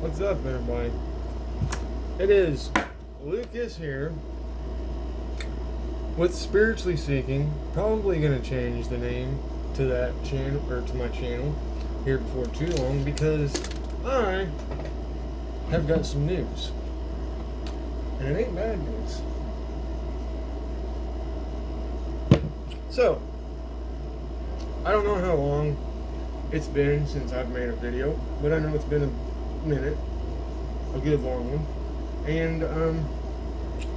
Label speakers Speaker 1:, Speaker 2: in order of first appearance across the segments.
Speaker 1: What's up, everybody? It is Lucas here with Spiritually Seeking. Probably going to change the name to that channel, or to my channel, here before too long, because I have got some news. And it ain't bad news. So, I don't know how long it's been since I've made a video, but I know it's been a minute, a good long one. And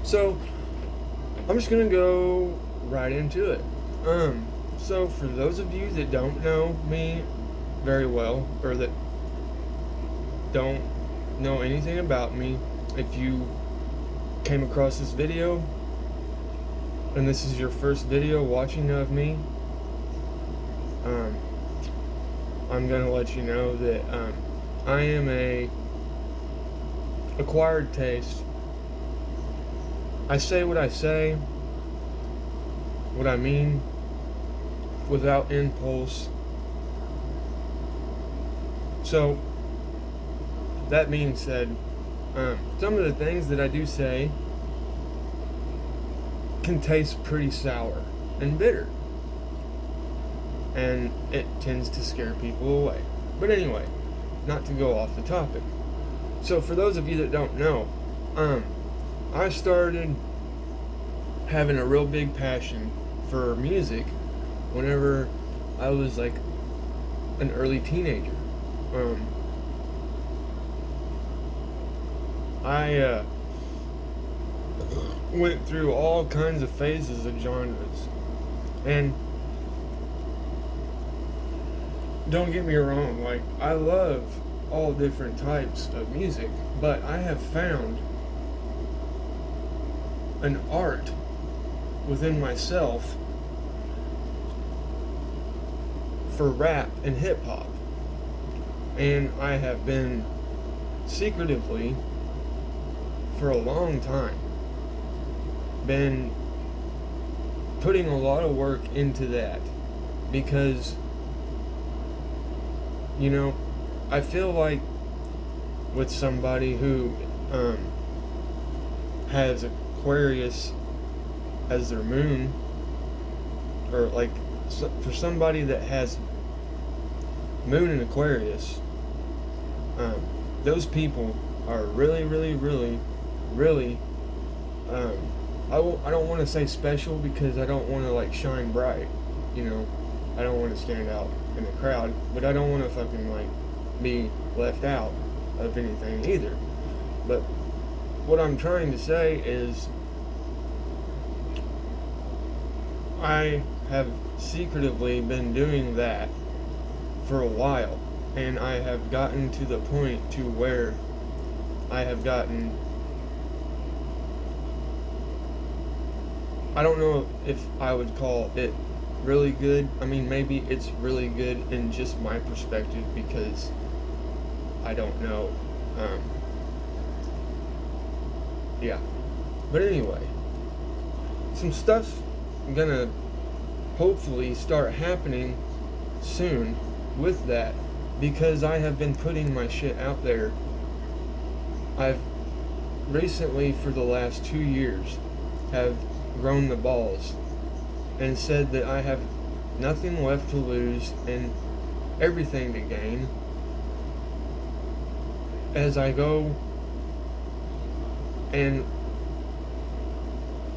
Speaker 1: so I'm just gonna go right into it. So for those of you that don't know me very well, or that don't know anything about me, if you came across this video and this is your first video watching of me, I'm gonna let you know that I am a acquired taste. I say what I say, what I mean, without impulse. So, that being said, some of the things that I do say can taste pretty sour and bitter, and it tends to scare people away. But anyway, not to go off the topic. So for those of you that don't know, I started having a real big passion for music whenever I was like an early teenager. I went through all kinds of phases of genres, and don't get me wrong, like, I love all different types of music, but I have found an art within myself for rap and hip hop. And I have been secretively, for a long time, been putting a lot of work into that, because I feel like with somebody who has Aquarius as their moon, or like for somebody that has moon in Aquarius, those people are really, really, really, really, I don't want to say special, because I don't want to like shine bright, I don't want to stand out in the crowd, but I don't want to fucking like be left out of anything either. But what I'm trying to say is, I have secretively been doing that for a while, and I have gotten to the point to where I have gotten, I don't know if I would call it really good. I mean, maybe it's really good in just my perspective, because I don't know. Yeah. But anyway, some stuff's gonna hopefully start happening soon with that, because I have been putting my shit out there. I've recently, for the last 2 years, have grown the balls and said that I have nothing left to lose and everything to gain as I go and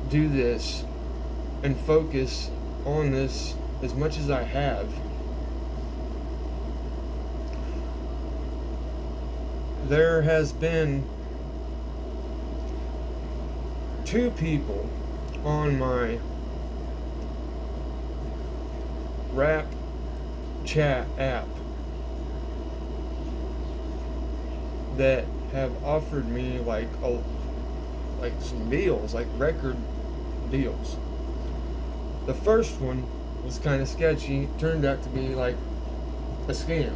Speaker 1: do this and focus on this as much as I have. There has been 2 people on my rap chat app that have offered me like some deals, like record deals. The first one was kind of sketchy. It turned out to be like a scam,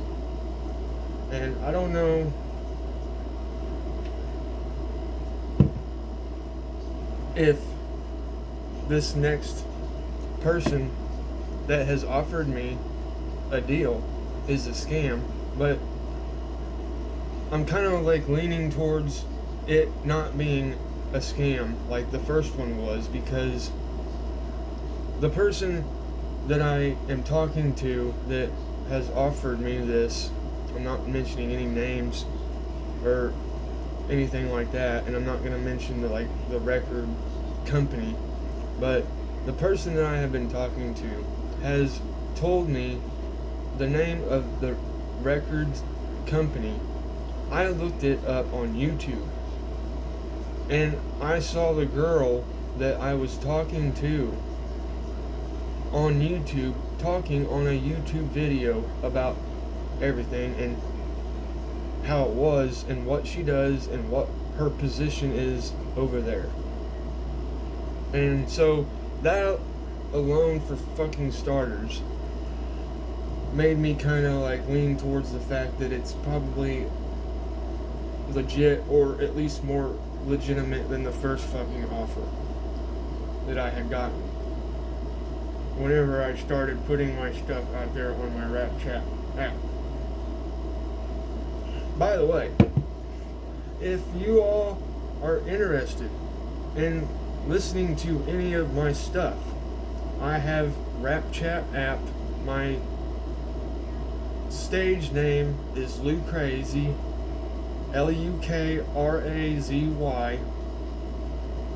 Speaker 1: and I don't know if this next person that has offered me a deal is a scam, but I'm kind of like leaning towards it not being a scam like the first one was, because the person that I am talking to that has offered me this, I'm not mentioning any names or anything like that, and I'm not going to mention the record company, but the person that I have been talking to has told me the name of the records company. I looked it up on YouTube, and I saw the girl that I was talking to on YouTube talking on a YouTube video about everything and how it was and what she does and what her position is over there. And so that alone, for fucking starters, made me kind of like lean towards the fact that it's probably legit, or at least more legitimate than the first fucking offer that I had gotten whenever I started putting my stuff out there on my Rap Chat app. By the way, if you all are interested in listening to any of my stuff, I have Rap Chat app. My stage name is Lou Crazy, Lukrazy,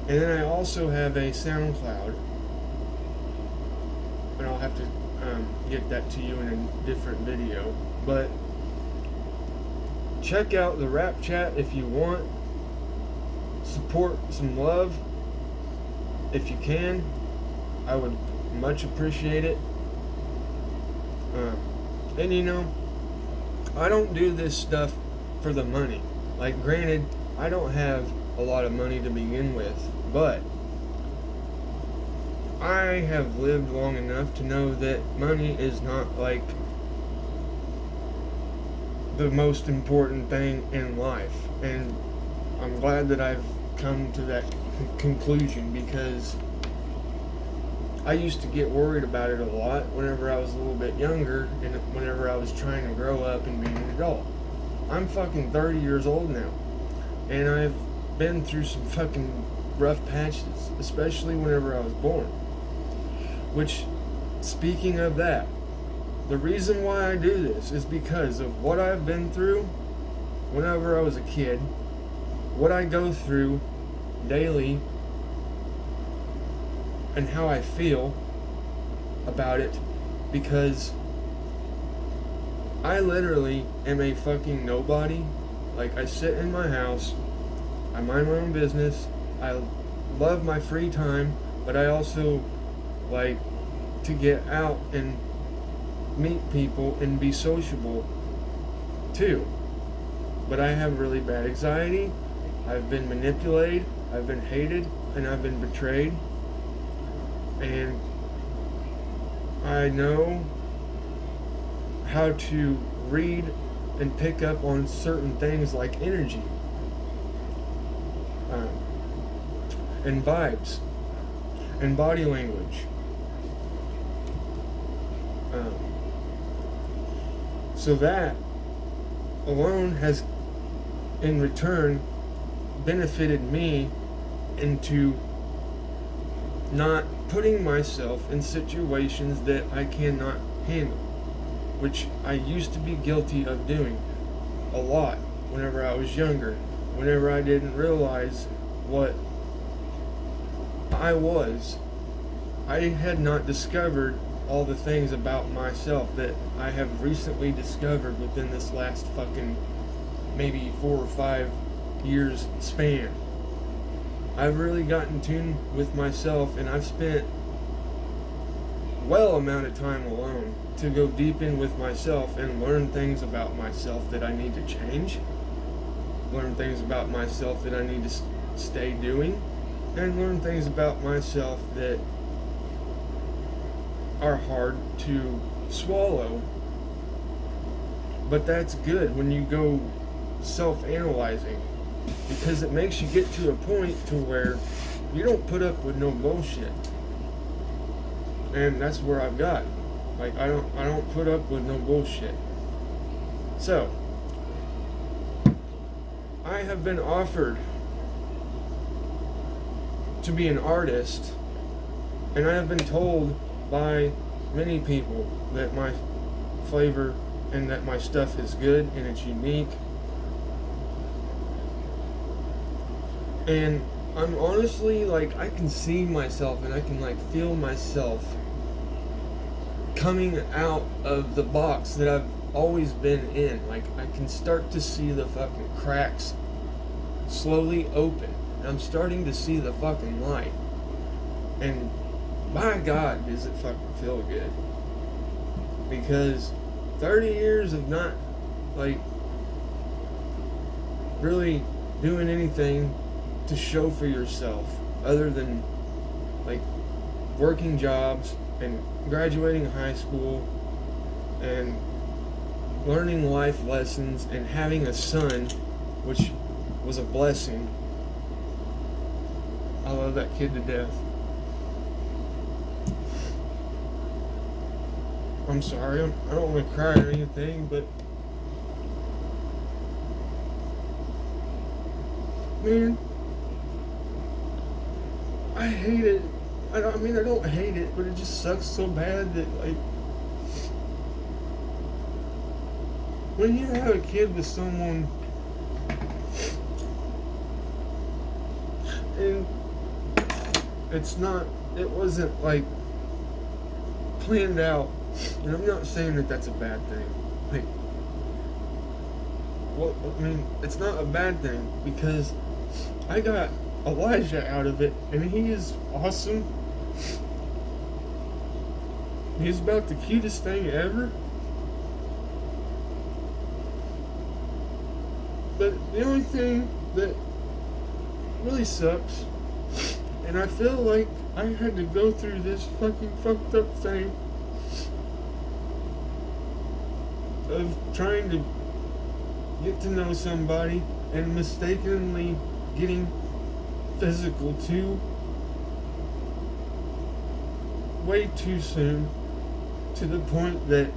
Speaker 1: and then I also have a SoundCloud, and I'll have to get that to you in a different video. But check out the Rap Chat if you want. Support some love if you can. I would much appreciate it. And you know, I don't do this stuff for the money. Like, granted, I don't have a lot of money to begin with, but I have lived long enough to know that money is not like the most important thing in life. And I'm glad that I've come to that conclusion, because I used to get worried about it a lot whenever I was a little bit younger and whenever I was trying to grow up and be an adult. I'm fucking 30 years old now, and I've been through some fucking rough patches, especially whenever I was born. Which, speaking of that, the reason why I do this is because of what I've been through whenever I was a kid, what I go through daily, and how I feel about it, because I literally am a fucking nobody. Like, I sit in my house, I mind my own business, I love my free time, but I also like to get out and meet people and be sociable too. But I have really bad anxiety, I've been manipulated, I've been hated, and I've been betrayed. And I know how to read and pick up on certain things like energy and vibes and body language. So that alone has, in return, benefited me into not putting myself in situations that I cannot handle, which I used to be guilty of doing a lot whenever I was younger, whenever I didn't realize what I was. I had not discovered all the things about myself that I have recently discovered within this last fucking maybe 4 or 5 years span. I've really gotten in tune with myself, and I've spent well amount of time alone to go deep in with myself and learn things about myself that I need to change, learn things about myself that I need to stay doing, and learn things about myself that are hard to swallow. But that's good when you go self-analyzing, because it makes you get to a point to where you don't put up with no bullshit. And that's where I've got. Like, I don't put up with no bullshit. So, I have been offered to be an artist, and I have been told by many people that my flavor and that my stuff is good and it's unique. And I'm honestly, like, I can see myself and I can, like, feel myself coming out of the box that I've always been in. Like, I can start to see the fucking cracks slowly open. And I'm starting to see the fucking light. And my God, does it fucking feel good. Because 30 years of not, like, really doing anything to show for yourself other than, like, working jobs and graduating high school and learning life lessons and having a son, which was a blessing. I love that kid to death. I'm sorry, I don't want to cry or anything, but man, I hate it. I don't hate it, but it just sucks so bad that, like, when you have a kid with someone and it wasn't, like, planned out, and I'm not saying that that's a bad thing. Like, well, I mean, it's not a bad thing because I got Elijah out of it, and he is awesome. He's about the cutest thing ever. But the only thing that really sucks, and I feel like I had to go through this fucking fucked up thing of trying to get to know somebody and mistakenly getting physical way too soon, to the point that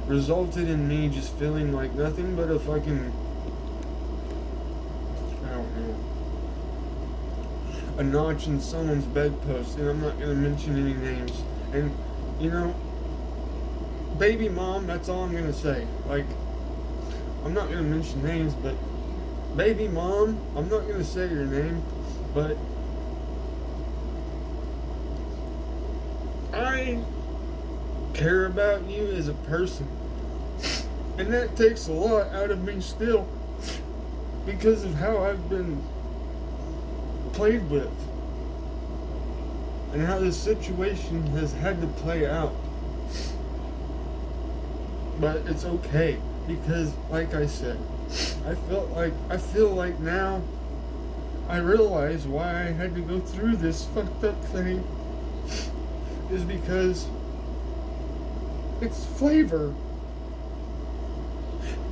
Speaker 1: resulted in me just feeling like nothing but a fucking, I don't know, a notch in someone's bedpost. And I'm not going to mention any names. And, you know, baby mom, that's all I'm going to say. Like, I'm not going to mention names, but baby mom, I'm not going to say your name, but I care about you as a person. And that takes a lot out of me still, because of how I've been played with and how this situation has had to play out. But it's okay, because like I said, I feel like now I realize why I had to go through this fucked up thing is because it's flavor.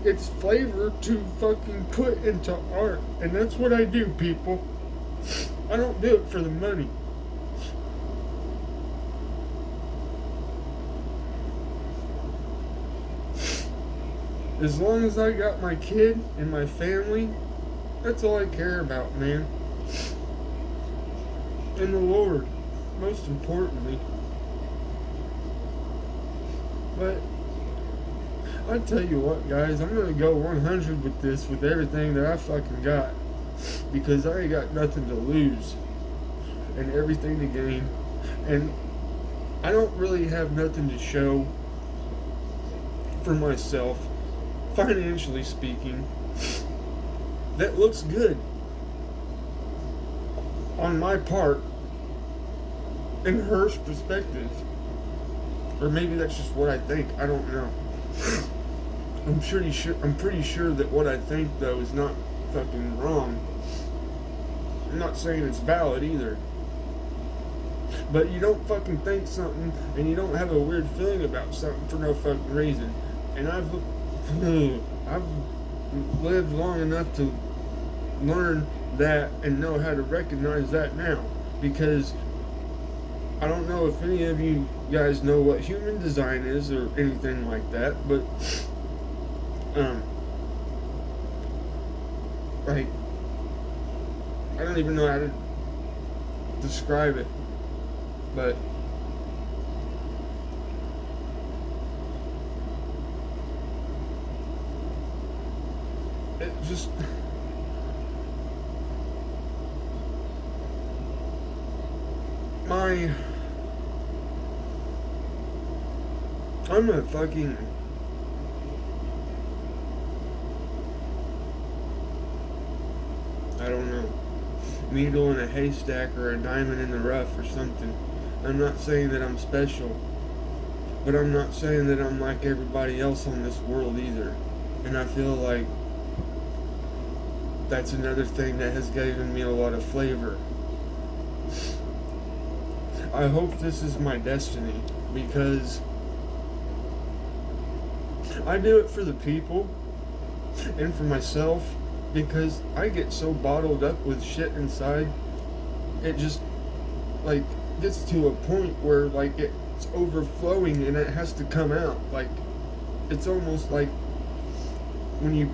Speaker 1: It's flavor to fucking put into art. And that's what I do, people. I don't do it for the money. As long as I got my kid and my family, that's all I care about, man. And the Lord, most importantly. But I tell you what, guys, I'm gonna go 100 with this, with everything that I fucking got, because I ain't got nothing to lose and everything to gain, and I don't really have nothing to show for myself, financially speaking, that looks good on my part in her perspective. Or maybe that's just what I think. I don't know. I'm pretty sure that what I think, though, is not fucking wrong. I'm not saying it's valid either. But you don't fucking think something and you don't have a weird feeling about something for no fucking reason. And I've lived long enough to learn that and know how to recognize that now. Because I don't know if any of you guys know what human design is or anything like that, but like, I don't even know how to describe it, but it just, I'm a fucking, I don't know, needle in a haystack or a diamond in the rough or something. I'm not saying that I'm special, but I'm not saying that I'm like everybody else on this world either. And I feel like that's another thing that has given me a lot of flavor. I hope this is my destiny, because I do it for the people and for myself, because I get so bottled up with shit inside. It just, like, gets to a point where, like, it's overflowing and it has to come out. Like, it's almost like when you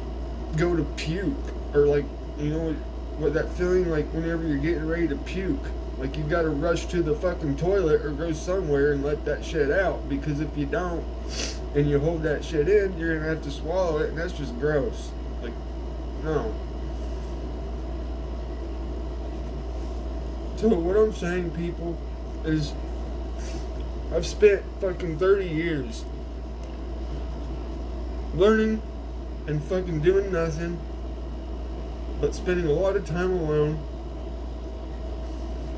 Speaker 1: go to puke, or, like, you know what that feeling like whenever you're getting ready to puke, like you gotta rush to the fucking toilet or go somewhere and let that shit out, because if you don't and you hold that shit in, you're gonna have to swallow it, and that's just gross. Like, no. So what I'm saying, people, is I've spent fucking 30 years learning and fucking doing nothing but spending a lot of time alone.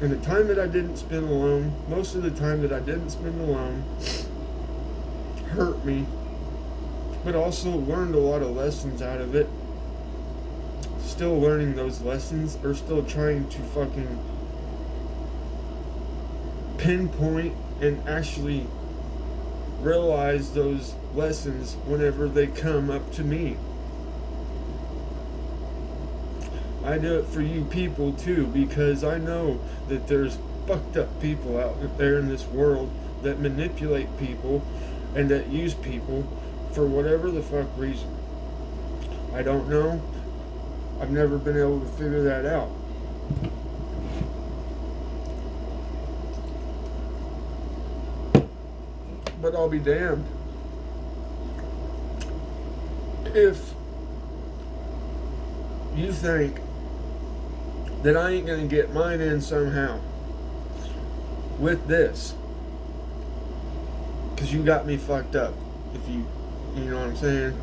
Speaker 1: And the time that I didn't spend alone, most of the time that I didn't spend alone, hurt me, but also learned a lot of lessons out of it. Still learning those lessons, or still trying to fucking pinpoint and actually realize those lessons whenever they come up to me. I do it for you people too, because I know that there's fucked up people out there in this world that manipulate people and that use people for whatever the fuck reason. I don't know. I've never been able to figure that out. But I'll be damned if you think that I ain't gonna get mine in somehow with this, because you got me fucked up. If you know what I'm saying.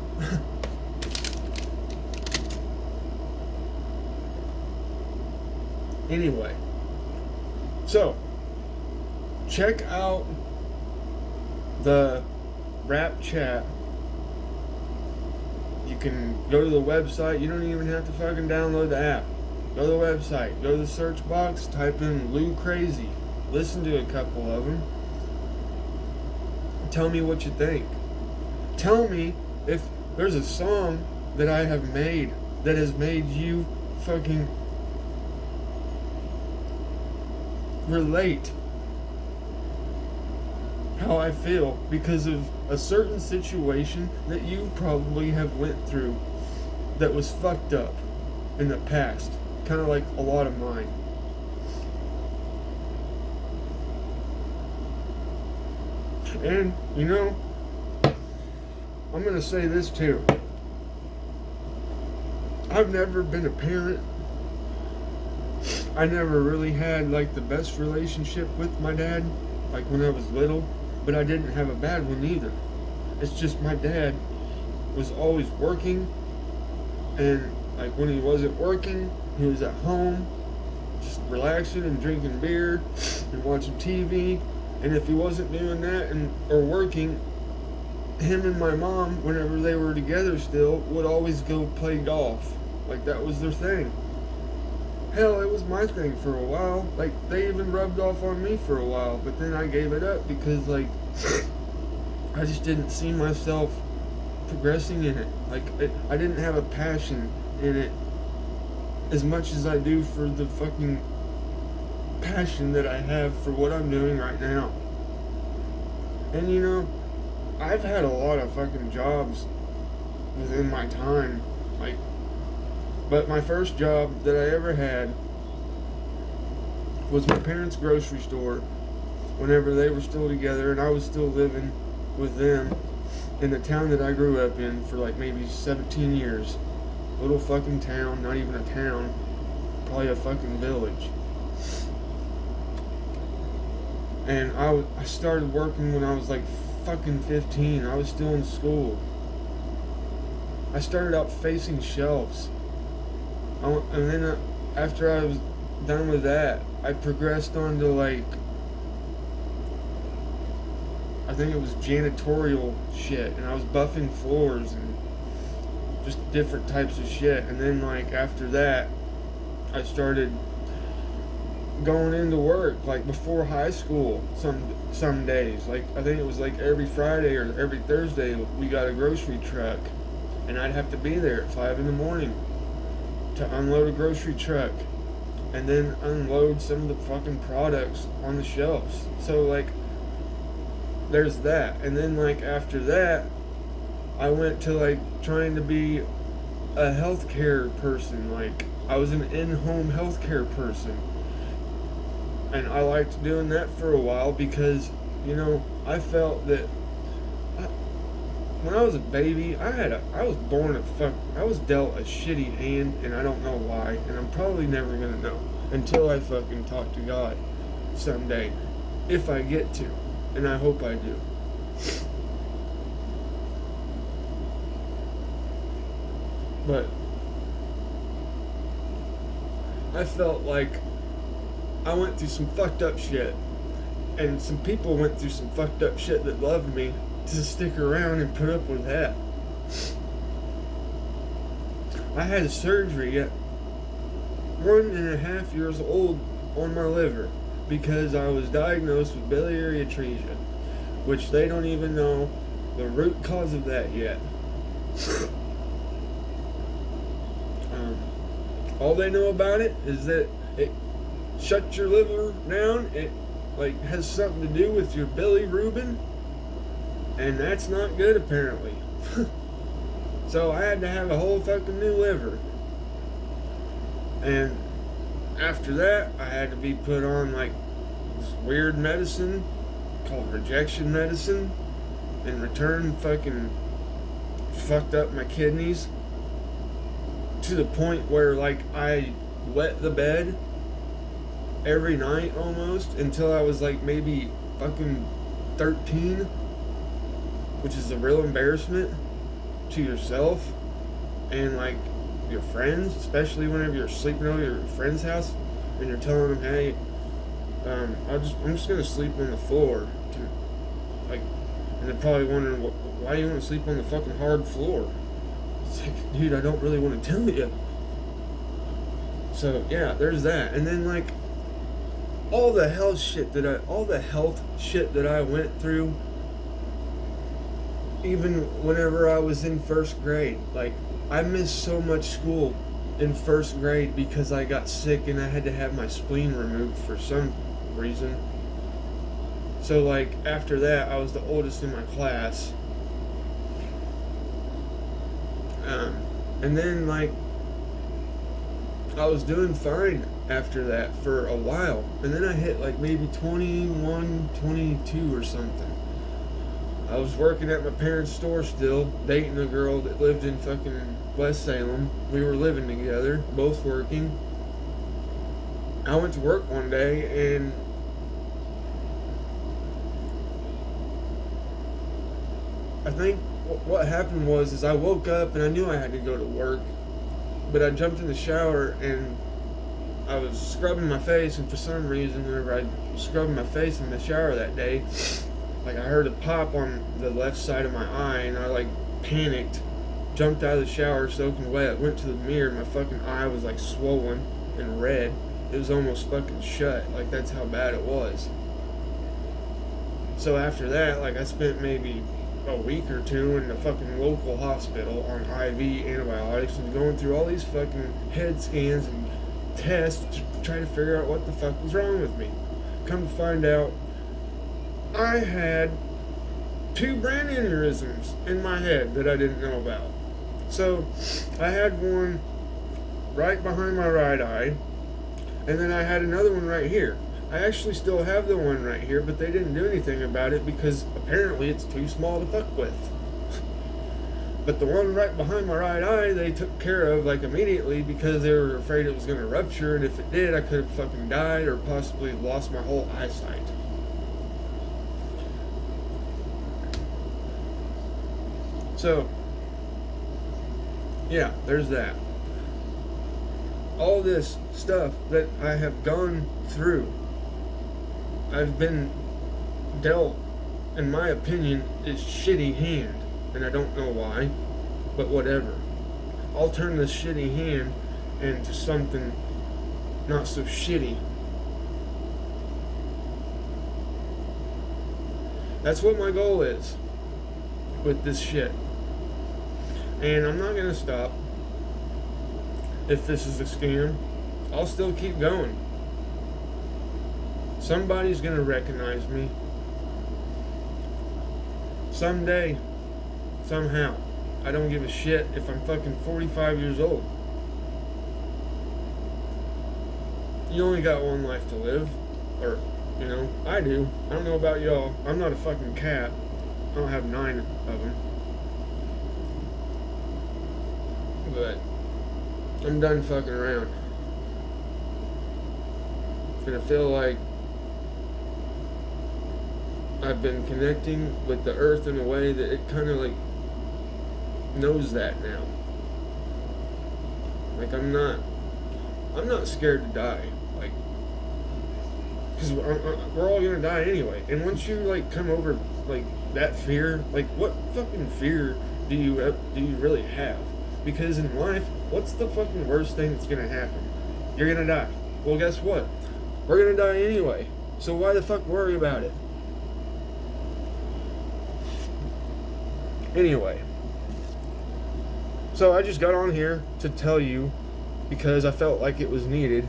Speaker 1: Anyway, so check out the Rap Chat. You can go to the website. You don't even have to fucking download the app. Go to the website, go to the search box, type in Lou Crazy, listen to a couple of them, tell me what you think. Tell me if there's a song that I have made that has made you fucking relate how I feel because of a certain situation that you probably have went through that was fucked up in the past. Kind of like a lot of mine. And, you know, I'm going to say this too. I've never been a parent. I never really had like the best relationship with my dad, like when I was little, but I didn't have a bad one either. It's just my dad was always working, and like when he wasn't working, he was at home, just relaxing and drinking beer and watching TV. And if he wasn't doing that or working, him and my mom, whenever they were together still, would always go play golf. Like that was their thing. Hell, it was my thing for a while. Like they even rubbed off on me for a while, but then I gave it up because like I just didn't see myself progressing in it. Like I didn't have a passion in it as much as I do for the fucking passion that I have for what I'm doing right now. And you know, I've had a lot of fucking jobs within my time. Like But my first job that I ever had was my parents' grocery store whenever they were still together and I was still living with them in the town that I grew up in for like maybe 17 years. Little fucking town, not even a town, probably a fucking village. And I started working when I was like fucking 15. I was still in school. I started out facing shelves. And then after I was done with that, I progressed on to like, I think it was janitorial shit, and I was buffing floors and just different types of shit. And then like after that, I started going into work like before high school some days. Like I think it was like every Friday or every Thursday we got a grocery truck, and I'd have to be there at 5 in the morning to unload a grocery truck and then unload some of the fucking products on the shelves. So like there's that. And then like after that I went to like trying to be a healthcare person. Like I was an in-home healthcare person, and I liked doing that for a while because, you know, I felt that when I was a baby, I was dealt a shitty hand, and I don't know why, and I'm probably never gonna know until I fucking talk to God someday, if I get to, and I hope I do. But I felt like I went through some fucked up shit, and some people went through some fucked up shit that loved me to stick around and put up with that. I had a surgery at 1.5 years old on my liver because I was diagnosed with biliary atresia, which they don't even know the root cause of that yet. All they know about it is that it shuts your liver down. It like has something to do with your bilirubin, and that's not good apparently. So I had to have a whole fucking new liver. And after that, I had to be put on like this weird medicine called rejection medicine. In return, fucking fucked up my kidneys to the point where like I wet the bed every night almost until I was like maybe fucking 13, which is a real embarrassment to yourself and like your friends, especially whenever you're sleeping over your friend's house and you're telling them, hey, I'm just gonna sleep on the floor, like, and they're probably wondering why you want to sleep on the fucking hard floor. It's like, dude, I don't really want to tell you. So yeah, there's that. And then like all the health shit that I went through, even whenever I was in first grade. Like I missed so much school in first grade because I got sick and I had to have my spleen removed for some reason. So like after that, I was the oldest in my class. And then like I was doing fine after that for a while, and then I hit like maybe 21, 22 or something. I was working at my parents' store still, dating a girl that lived in fucking West Salem. We were living together, both working. I went to work one day and I think what happened was I woke up and I knew I had to go to work, but I jumped in the shower and I was scrubbing my face, and for some reason whenever I was scrubbing my face in the shower that day, like I heard a pop on the left side of my eye, and I like panicked, jumped out of the shower soaking wet, went to the mirror, and my fucking eye was like swollen and red. It was almost fucking shut, like that's how bad it was. So after that, like I spent maybe a week or two in the fucking local hospital on IV antibiotics and going through all these fucking head scans and tests to try to figure out what the fuck was wrong with me. Come to find out, I had 2 brain aneurysms in my head that I didn't know about. So I had one right behind my right eye, and then I had another one right here. I actually still have the one right here, but they didn't do anything about it because apparently it's too small to fuck with. But the one right behind my right eye, they took care of like immediately because they were afraid it was going to rupture, and if it did, I could have fucking died or possibly lost my whole eyesight. So, yeah, there's that. All this stuff that I have gone through, I've been dealt, in my opinion, a shitty hand. And I don't know why, but whatever. I'll turn this shitty hand into something not so shitty. That's what my goal is with this shit. And I'm not gonna stop. If this is a scam, I'll still keep going. Somebody's gonna recognize me. Someday. Somehow. I don't give a shit if I'm fucking 45 years old. You only got one life to live. Or, you know, I do. I don't know about y'all. I'm not a fucking cat. I don't have 9 of them. But I'm done fucking around. And I feel like I've been connecting with the earth in a way that it kind of like knows that now. Like I'm not scared to die. Like, because we're all gonna die anyway. And once you like come over like that fear, like what fucking fear do you really have? Because in life, what's the fucking worst thing that's gonna happen? You're gonna die. Well, guess what? We're gonna die anyway. So why the fuck worry about it? Anyway. So I just got on here to tell you because I felt like it was needed.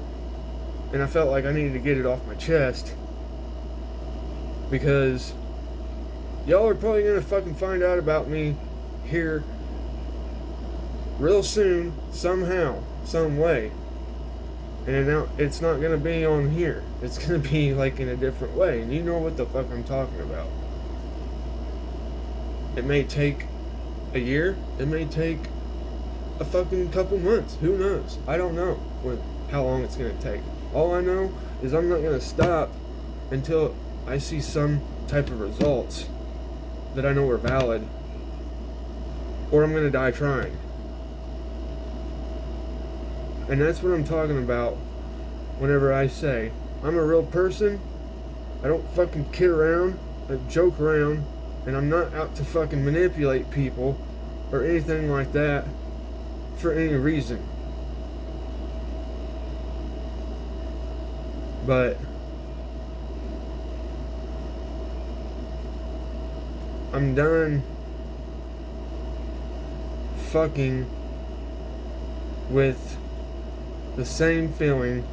Speaker 1: And I felt like I needed to get it off my chest. Because y'all are probably gonna fucking find out about me here real soon, somehow, some way. And now it's not gonna be on here. It's gonna be like in a different way. And you know what the fuck I'm talking about. It may take a year. It may take a fucking couple months. Who knows? I don't know how long it's gonna take. All I know is I'm not gonna stop until I see some type of results that I know are valid, or I'm gonna die trying. And that's what I'm talking about whenever I say I'm a real person. I don't fucking kid around, I joke around, and I'm not out to fucking manipulate people or anything like that for any reason. But I'm done fucking with the same feeling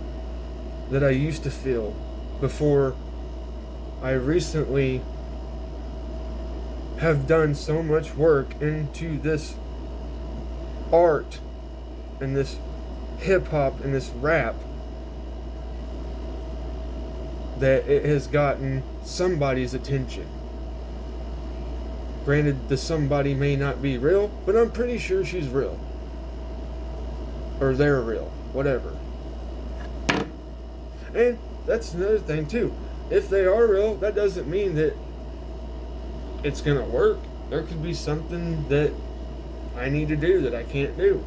Speaker 1: that I used to feel before I recently have done so much work into this art and this hip-hop and this rap that it has gotten somebody's attention. Granted, the somebody may not be real, but I'm pretty sure she's real. Or they're real. Whatever. And that's another thing too. If they are real, that doesn't mean that it's gonna work. There could be something that I need to do that I can't do.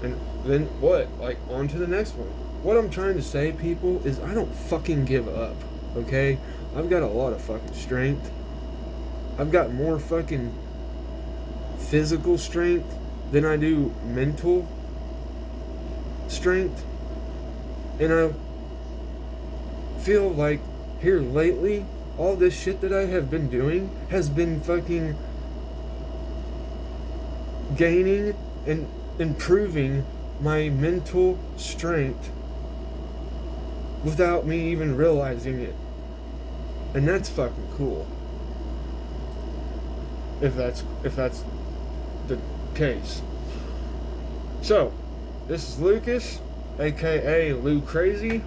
Speaker 1: And then what? Like, on to the next one. What I'm trying to say, people, is I don't fucking give up. Okay? I've got a lot of fucking strength. I've got more fucking physical strength than I do mental strength. And I feel like here lately, all this shit that I have been doing has been fucking gaining and improving my mental strength without me even realizing it. And that's fucking cool. If that's the case. So, This is Lucas, aka Lou Crazy.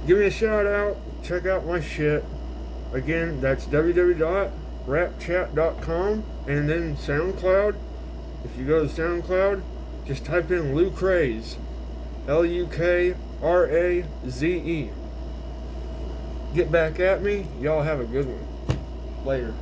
Speaker 1: Give me a shout out. Check out my shit. Again, that's www.rapchat.com, and then SoundCloud. If you go to SoundCloud, just type in Lou Craze, LUKRAZE. Get back at me. Y'all have a good one. Later.